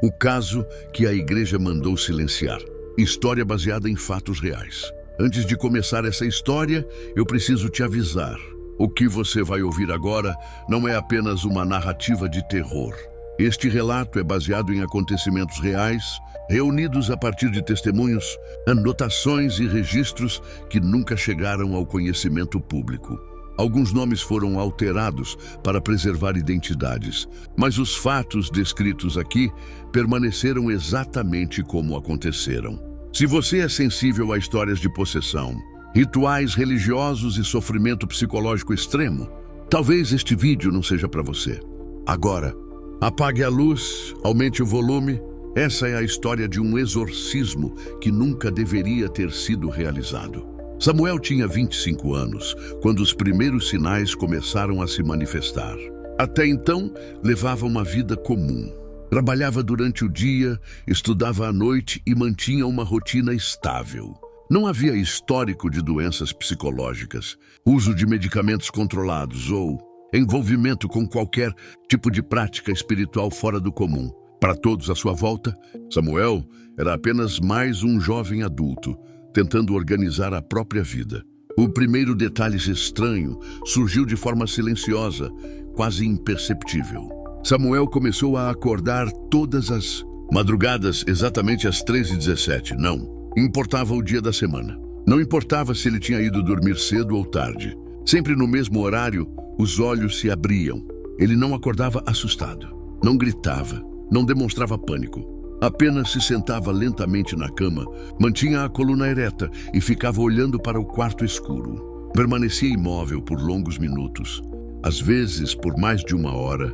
O caso que a igreja mandou silenciar. História baseada em fatos reais. Antes de começar essa história, eu preciso te avisar. O que você vai ouvir agora não é apenas uma narrativa de terror. Este relato é baseado em acontecimentos reais, reunidos a partir de testemunhos, anotações e registros que nunca chegaram ao conhecimento público. Alguns nomes foram alterados para preservar identidades, mas os fatos descritos aqui permaneceram exatamente como aconteceram. Se você é sensível a histórias de possessão, rituais religiosos e sofrimento psicológico extremo, talvez este vídeo não seja para você. Agora, apague a luz, aumente o volume. Essa é a história de um exorcismo que nunca deveria ter sido realizado. Samuel tinha 25 anos quando os primeiros sinais começaram a se manifestar. Até então, levava uma vida comum. Trabalhava durante o dia, estudava à noite e mantinha uma rotina estável. Não havia histórico de doenças psicológicas, uso de medicamentos controlados ou envolvimento com qualquer tipo de prática espiritual fora do comum. Para todos à sua volta, Samuel era apenas mais um jovem adulto, tentando organizar a própria vida. O primeiro detalhe estranho surgiu de forma silenciosa, quase imperceptível. Samuel começou a acordar todas as madrugadas exatamente às 3h17. Não importava o dia da semana. Não importava se ele tinha ido dormir cedo ou tarde. Sempre no mesmo horário, os olhos se abriam. Ele não acordava assustado. Não gritava. Não demonstrava pânico. Apenas se sentava lentamente na cama, mantinha a coluna ereta e ficava olhando para o quarto escuro. Permanecia imóvel por longos minutos, às vezes por mais de uma hora,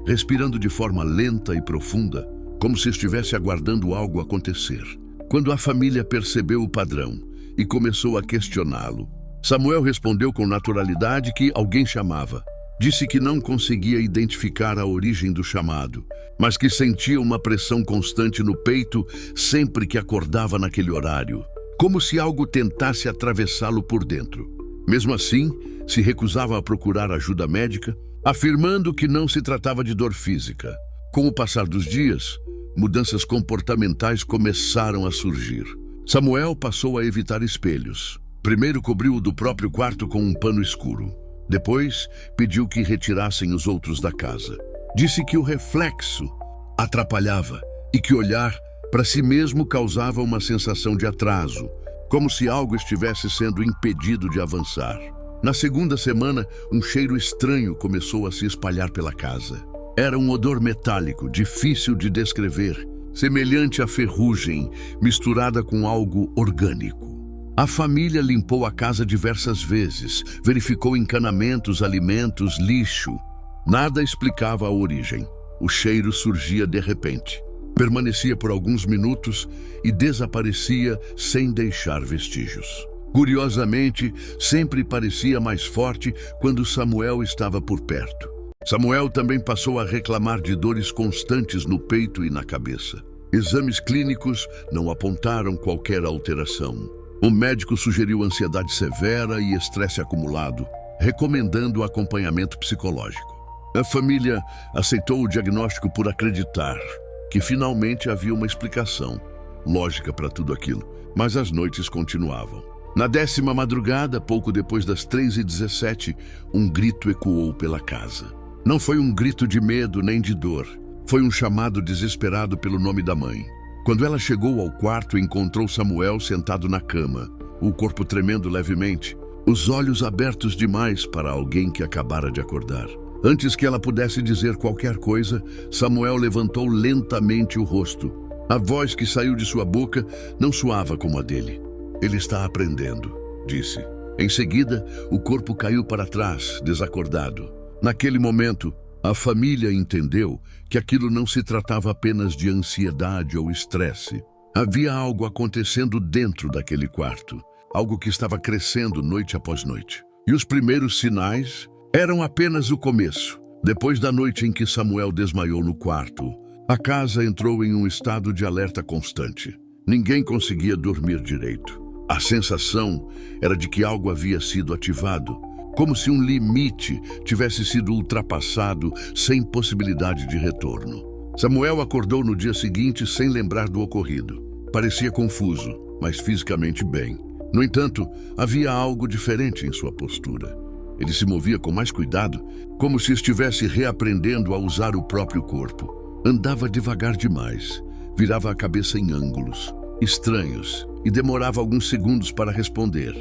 respirando de forma lenta e profunda, como se estivesse aguardando algo acontecer. Quando a família percebeu o padrão e começou a questioná-lo, Samuel respondeu com naturalidade que alguém chamava. Disse que não conseguia identificar a origem do chamado, mas que sentia uma pressão constante no peito sempre que acordava naquele horário, como se algo tentasse atravessá-lo por dentro. Mesmo assim, se recusava a procurar ajuda médica, afirmando que não se tratava de dor física. Com o passar dos dias, mudanças comportamentais começaram a surgir. Samuel passou a evitar espelhos. Primeiro cobriu o do próprio quarto com um pano escuro. Depois, pediu que retirassem os outros da casa. Disse que o reflexo atrapalhava e que olhar para si mesmo causava uma sensação de atraso, como se algo estivesse sendo impedido de avançar. Na segunda semana, um cheiro estranho começou a se espalhar pela casa. Era um odor metálico, difícil de descrever, semelhante a ferrugem, misturada com algo orgânico. A família limpou a casa diversas vezes, verificou encanamentos, alimentos, lixo. Nada explicava a origem. O cheiro surgia de repente. Permanecia por alguns minutos e desaparecia sem deixar vestígios. Curiosamente, sempre parecia mais forte quando Samuel estava por perto. Samuel também passou a reclamar de dores constantes no peito e na cabeça. Exames clínicos não apontaram qualquer alteração. O médico sugeriu ansiedade severa e estresse acumulado, recomendando acompanhamento psicológico. A família aceitou o diagnóstico por acreditar que finalmente havia uma explicação lógica para tudo aquilo, mas as noites continuavam. Na 10ª madrugada, pouco depois das 3h17, um grito ecoou pela casa. Não foi um grito de medo nem de dor, foi um chamado desesperado pelo nome da mãe. Quando ela chegou ao quarto, encontrou Samuel sentado na cama, o corpo tremendo levemente, os olhos abertos demais para alguém que acabara de acordar. Antes que ela pudesse dizer qualquer coisa, Samuel levantou lentamente o rosto. A voz que saiu de sua boca não soava como a dele. Ele está aprendendo, disse. Em seguida, o corpo caiu para trás, desacordado. Naquele momento, a família entendeu que aquilo não se tratava apenas de ansiedade ou estresse. Havia algo acontecendo dentro daquele quarto, algo que estava crescendo noite após noite. E os primeiros sinais eram apenas o começo. Depois da noite em que Samuel desmaiou no quarto, a casa entrou em um estado de alerta constante. Ninguém conseguia dormir direito. A sensação era de que algo havia sido ativado, como se um limite tivesse sido ultrapassado sem possibilidade de retorno. Samuel acordou no dia seguinte sem lembrar do ocorrido. Parecia confuso, mas fisicamente bem. No entanto, havia algo diferente em sua postura. Ele se movia com mais cuidado, como se estivesse reaprendendo a usar o próprio corpo. Andava devagar demais, virava a cabeça em ângulos estranhos e demorava alguns segundos para responder.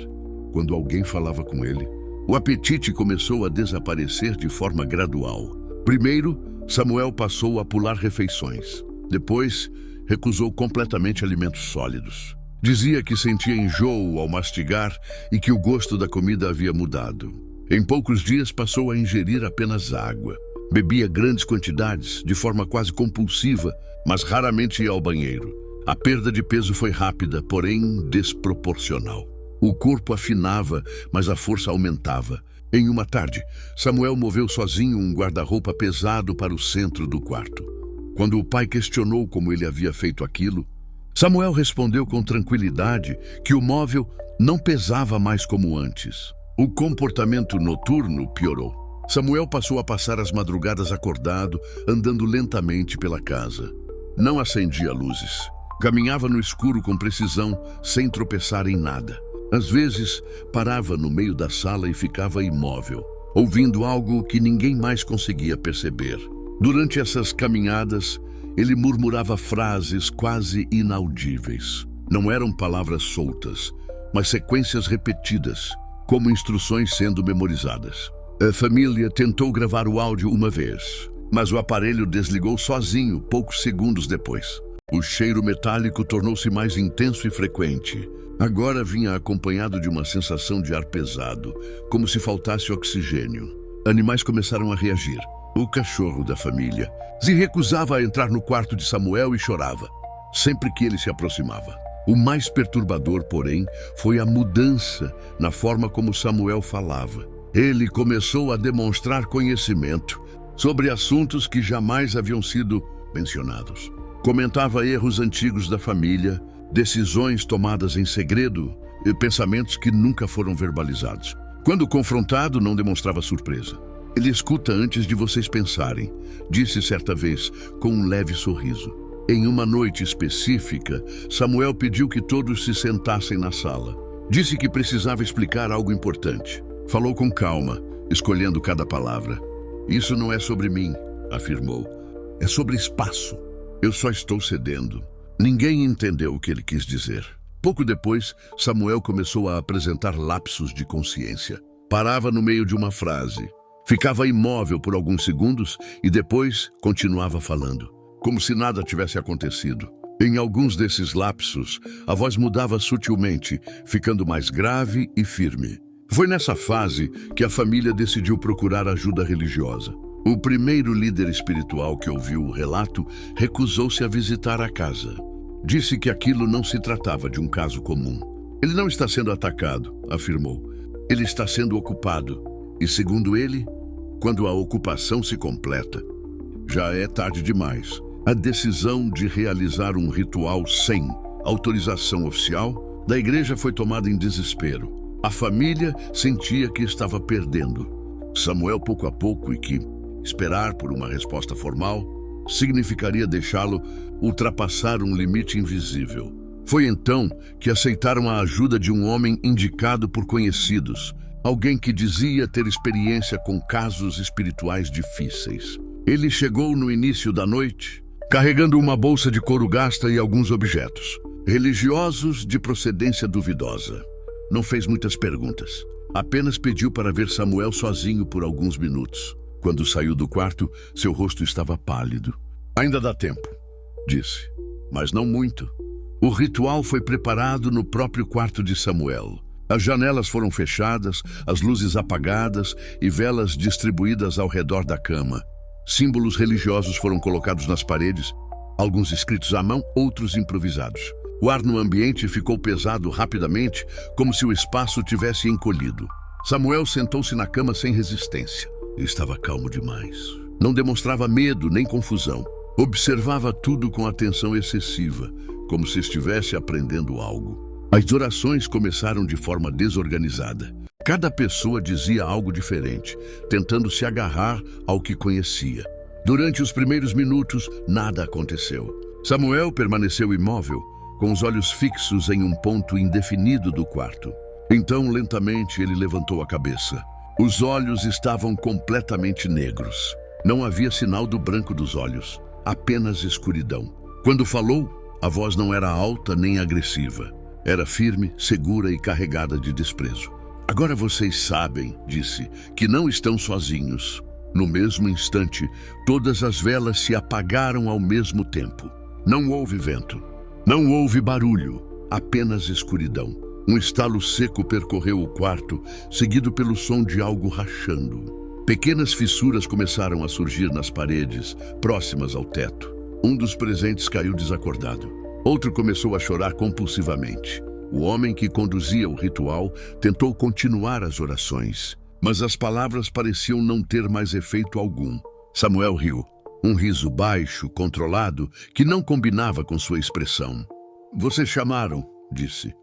Quando alguém falava com ele, o apetite começou a desaparecer de forma gradual. Primeiro, Samuel passou a pular refeições. Depois, recusou completamente alimentos sólidos. Dizia que sentia enjoo ao mastigar e que o gosto da comida havia mudado. Em poucos dias passou a ingerir apenas água. Bebia grandes quantidades, de forma quase compulsiva, mas raramente ia ao banheiro. A perda de peso foi rápida, porém desproporcional. O corpo afinava, mas a força aumentava. Em uma tarde, Samuel moveu sozinho um guarda-roupa pesado para o centro do quarto. Quando o pai questionou como ele havia feito aquilo, Samuel respondeu com tranquilidade que o móvel não pesava mais como antes. O comportamento noturno piorou. Samuel passou a passar as madrugadas acordado, andando lentamente pela casa. Não acendia luzes. Caminhava no escuro com precisão, sem tropeçar em nada. Às vezes, parava no meio da sala e ficava imóvel, ouvindo algo que ninguém mais conseguia perceber. Durante essas caminhadas, ele murmurava frases quase inaudíveis. Não eram palavras soltas, mas sequências repetidas, como instruções sendo memorizadas. A família tentou gravar o áudio uma vez, mas o aparelho desligou sozinho poucos segundos depois. O cheiro metálico tornou-se mais intenso e frequente. Agora vinha acompanhado de uma sensação de ar pesado, como se faltasse oxigênio. Animais começaram a reagir. O cachorro da família se recusava a entrar no quarto de Samuel e chorava, sempre que ele se aproximava. O mais perturbador, porém, foi a mudança na forma como Samuel falava. Ele começou a demonstrar conhecimento sobre assuntos que jamais haviam sido mencionados. Comentava erros antigos da família, decisões tomadas em segredo e pensamentos que nunca foram verbalizados. Quando confrontado, não demonstrava surpresa. Ele escuta antes de vocês pensarem, disse certa vez, com um leve sorriso. Em uma noite específica, Samuel pediu que todos se sentassem na sala. Disse que precisava explicar algo importante. Falou com calma, escolhendo cada palavra. Isso não é sobre mim, afirmou. É sobre espaço. Eu só estou cedendo. Ninguém entendeu o que ele quis dizer. Pouco depois, Samuel começou a apresentar lapsos de consciência. Parava no meio de uma frase. Ficava imóvel por alguns segundos e depois continuava falando, como se nada tivesse acontecido. Em alguns desses lapsos, a voz mudava sutilmente, ficando mais grave e firme. Foi nessa fase que a família decidiu procurar ajuda religiosa. O primeiro líder espiritual que ouviu o relato recusou-se a visitar a casa. Disse que aquilo não se tratava de um caso comum. Ele não está sendo atacado, afirmou. Ele está sendo ocupado. E segundo ele, quando a ocupação se completa, já é tarde demais. A decisão de realizar um ritual sem autorização oficial da igreja foi tomada em desespero. A família sentia que estava perdendo. Samuel, pouco a pouco, e que esperar por uma resposta formal significaria deixá-lo ultrapassar um limite invisível. Foi então que aceitaram a ajuda de um homem indicado por conhecidos, alguém que dizia ter experiência com casos espirituais difíceis. Ele chegou no início da noite, carregando uma bolsa de couro gasta e alguns objetos, religiosos de procedência duvidosa. Não fez muitas perguntas, apenas pediu para ver Samuel sozinho por alguns minutos. Quando saiu do quarto, seu rosto estava pálido. Ainda dá tempo, disse, mas não muito. O ritual foi preparado no próprio quarto de Samuel. As janelas foram fechadas, as luzes apagadas e velas distribuídas ao redor da cama. Símbolos religiosos foram colocados nas paredes, alguns escritos à mão, outros improvisados. O ar no ambiente ficou pesado rapidamente, como se o espaço tivesse encolhido. Samuel sentou-se na cama sem resistência. Estava calmo demais. Não demonstrava medo nem confusão. Observava tudo com atenção excessiva, como se estivesse aprendendo algo. As orações começaram de forma desorganizada. Cada pessoa dizia algo diferente, tentando se agarrar ao que conhecia. Durante os primeiros minutos, nada aconteceu. Samuel permaneceu imóvel, com os olhos fixos em um ponto indefinido do quarto. Então, lentamente, ele levantou a cabeça. Os olhos estavam completamente negros. Não havia sinal do branco dos olhos, apenas escuridão. Quando falou, a voz não era alta nem agressiva. Era firme, segura e carregada de desprezo. Agora vocês sabem, disse, que não estão sozinhos. No mesmo instante, todas as velas se apagaram ao mesmo tempo. Não houve vento. Não houve barulho, apenas escuridão. Um estalo seco percorreu o quarto, seguido pelo som de algo rachando. Pequenas fissuras começaram a surgir nas paredes, próximas ao teto. Um dos presentes caiu desacordado. Outro começou a chorar compulsivamente. O homem que conduzia o ritual tentou continuar as orações, mas as palavras pareciam não ter mais efeito algum. Samuel riu. Um riso baixo, controlado, que não combinava com sua expressão. Vocês chamaram, disse.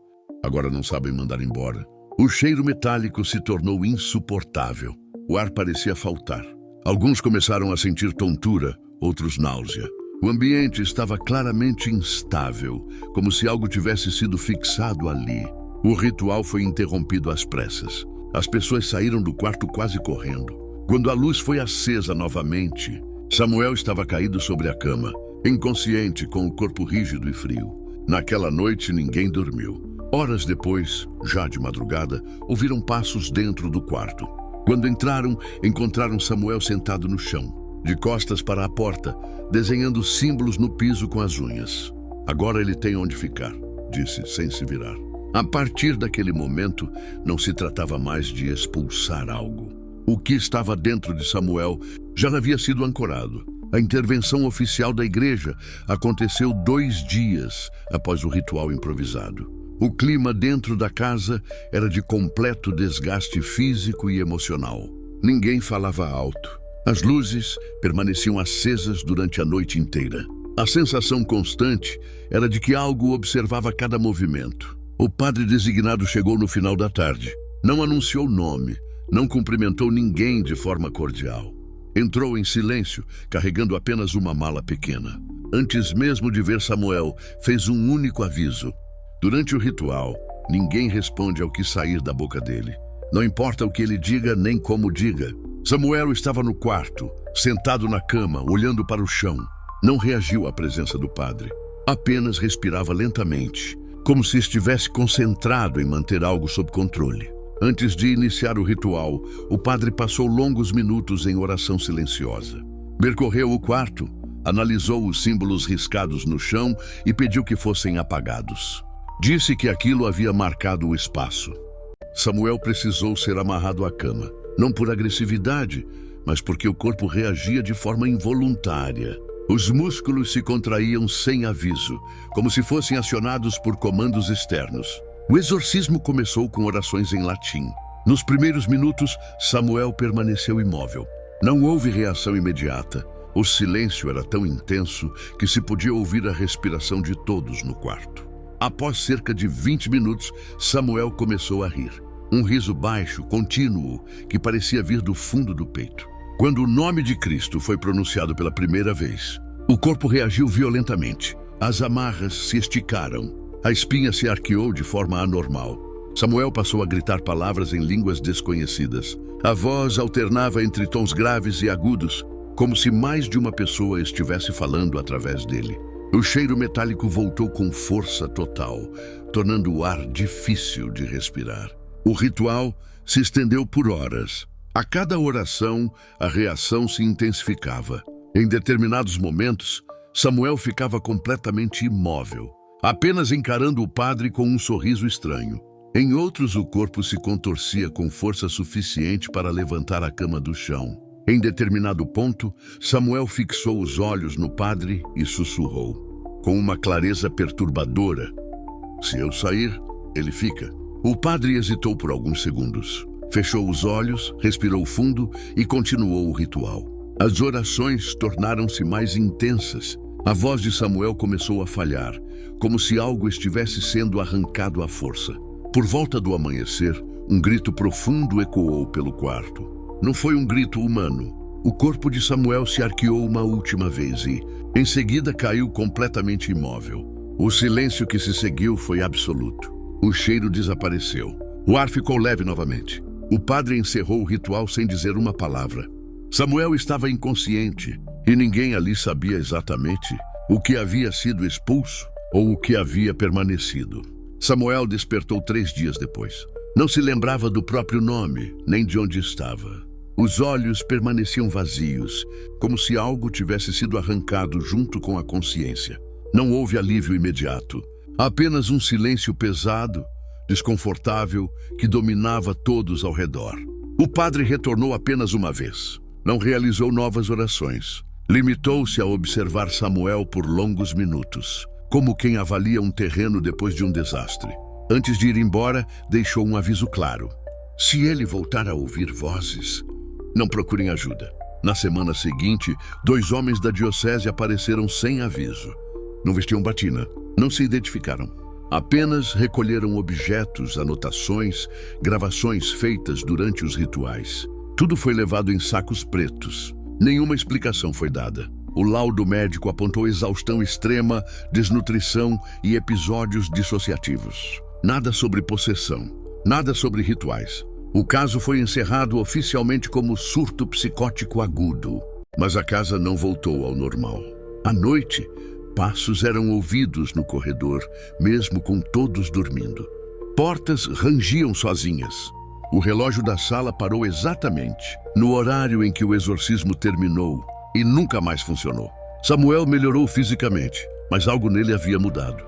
Agora não sabem mandar embora. O cheiro metálico se tornou insuportável. O ar parecia faltar. Alguns começaram a sentir tontura, outros náusea. O ambiente estava claramente instável, como se algo tivesse sido fixado ali. O ritual foi interrompido às pressas. As pessoas saíram do quarto quase correndo. Quando a luz foi acesa novamente, Samuel estava caído sobre a cama, inconsciente, com o corpo rígido e frio. Naquela noite, ninguém dormiu. Horas depois, já de madrugada, ouviram passos dentro do quarto. Quando encontraram Samuel sentado no chão, de costas para a porta, desenhando símbolos no piso com as unhas. Agora ele tem onde ficar, disse, sem se virar. A partir daquele momento, não se tratava mais de expulsar algo. O que estava dentro de Samuel já havia sido ancorado. A intervenção oficial da igreja aconteceu 2 dias após o ritual improvisado. O clima dentro da casa era de completo desgaste físico e emocional. Ninguém falava alto. As luzes permaneciam acesas durante a noite inteira. A sensação constante era de que algo observava cada movimento. O padre designado chegou no final da tarde. Não anunciou nome, não cumprimentou ninguém de forma cordial. Entrou em silêncio, carregando apenas uma mala pequena. Antes mesmo de ver Samuel, fez um único aviso. Durante o ritual, ninguém responde ao que sair da boca dele. Não importa o que ele diga, nem como diga. Samuel estava no quarto, sentado na cama, olhando para o chão. Não reagiu à presença do padre. Apenas respirava lentamente, como se estivesse concentrado em manter algo sob controle. Antes de iniciar o ritual, o padre passou longos minutos em oração silenciosa. Percorreu o quarto, analisou os símbolos riscados no chão e pediu que fossem apagados. Disse que aquilo havia marcado o espaço. Samuel precisou ser amarrado à cama, não por agressividade, mas porque o corpo reagia de forma involuntária. Os músculos se contraíam sem aviso, como se fossem acionados por comandos externos. O exorcismo começou com orações em latim. Nos primeiros minutos, Samuel permaneceu imóvel. Não houve reação imediata. O silêncio era tão intenso que se podia ouvir a respiração de todos no quarto. Após cerca de 20 minutos, Samuel começou a rir. Um riso baixo, contínuo, que parecia vir do fundo do peito. Quando o nome de Cristo foi pronunciado pela primeira vez, o corpo reagiu violentamente. As amarras se esticaram. A espinha se arqueou de forma anormal. Samuel passou a gritar palavras em línguas desconhecidas. A voz alternava entre tons graves e agudos, como se mais de uma pessoa estivesse falando através dele. O cheiro metálico voltou com força total, tornando o ar difícil de respirar. O ritual se estendeu por horas. A cada oração, a reação se intensificava. Em determinados momentos, Samuel ficava completamente imóvel, apenas encarando o padre com um sorriso estranho. Em outros, o corpo se contorcia com força suficiente para levantar a cama do chão. Em determinado ponto, Samuel fixou os olhos no padre e sussurrou, com uma clareza perturbadora: "Se eu sair, ele fica." O padre hesitou por alguns segundos. Fechou os olhos, respirou fundo e continuou o ritual. As orações tornaram-se mais intensas. A voz de Samuel começou a falhar, como se algo estivesse sendo arrancado à força. Por volta do amanhecer, um grito profundo ecoou pelo quarto. Não foi um grito humano. O corpo de Samuel se arqueou uma última vez e, em seguida, caiu completamente imóvel. O silêncio que se seguiu foi absoluto. O cheiro desapareceu. O ar ficou leve novamente. O padre encerrou o ritual sem dizer uma palavra. Samuel estava inconsciente e ninguém ali sabia exatamente o que havia sido expulso ou o que havia permanecido. Samuel despertou 3 dias depois. Não se lembrava do próprio nome, nem de onde estava. Os olhos permaneciam vazios, como se algo tivesse sido arrancado junto com a consciência. Não houve alívio imediato. Apenas um silêncio pesado, desconfortável, que dominava todos ao redor. O padre retornou apenas uma vez. Não realizou novas orações. Limitou-se a observar Samuel por longos minutos, como quem avalia um terreno depois de um desastre. Antes de ir embora, deixou um aviso claro. Se ele voltar a ouvir vozes, não procurem ajuda. Na semana seguinte, 2 homens da diocese apareceram sem aviso. Não vestiam batina, não se identificaram. Apenas recolheram objetos, anotações, gravações feitas durante os rituais. Tudo foi levado em sacos pretos. Nenhuma explicação foi dada. O laudo médico apontou exaustão extrema, desnutrição e episódios dissociativos. Nada sobre possessão, nada sobre rituais. O caso foi encerrado oficialmente como surto psicótico agudo. Mas a casa não voltou ao normal. À noite, passos eram ouvidos no corredor, mesmo com todos dormindo. Portas rangiam sozinhas. O relógio da sala parou exatamente no horário em que o exorcismo terminou e nunca mais funcionou. Samuel melhorou fisicamente, mas algo nele havia mudado.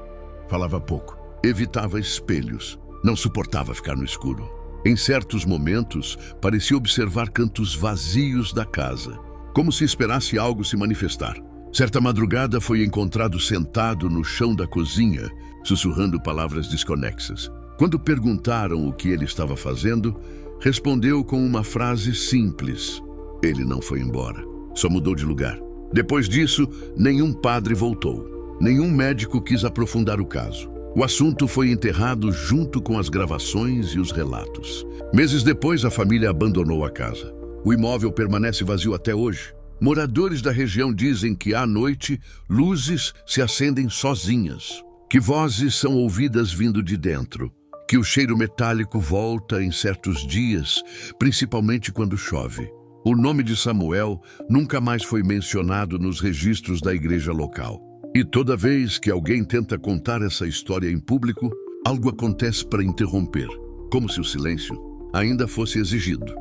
Falava pouco, evitava espelhos, não suportava ficar no escuro. Em certos momentos, parecia observar cantos vazios da casa, como se esperasse algo se manifestar. Certa madrugada foi encontrado sentado no chão da cozinha, sussurrando palavras desconexas. Quando perguntaram o que ele estava fazendo, respondeu com uma frase simples. Ele não foi embora, só mudou de lugar. Depois disso, nenhum padre voltou. Nenhum médico quis aprofundar o caso. O assunto foi enterrado junto com as gravações e os relatos. Meses depois, a família abandonou a casa. O imóvel permanece vazio até hoje. Moradores da região dizem que, à noite, luzes se acendem sozinhas, que vozes são ouvidas vindo de dentro, que o cheiro metálico volta em certos dias, principalmente quando chove. O nome de Samuel nunca mais foi mencionado nos registros da igreja local. E toda vez que alguém tenta contar essa história em público, algo acontece para interromper, como se o silêncio ainda fosse exigido.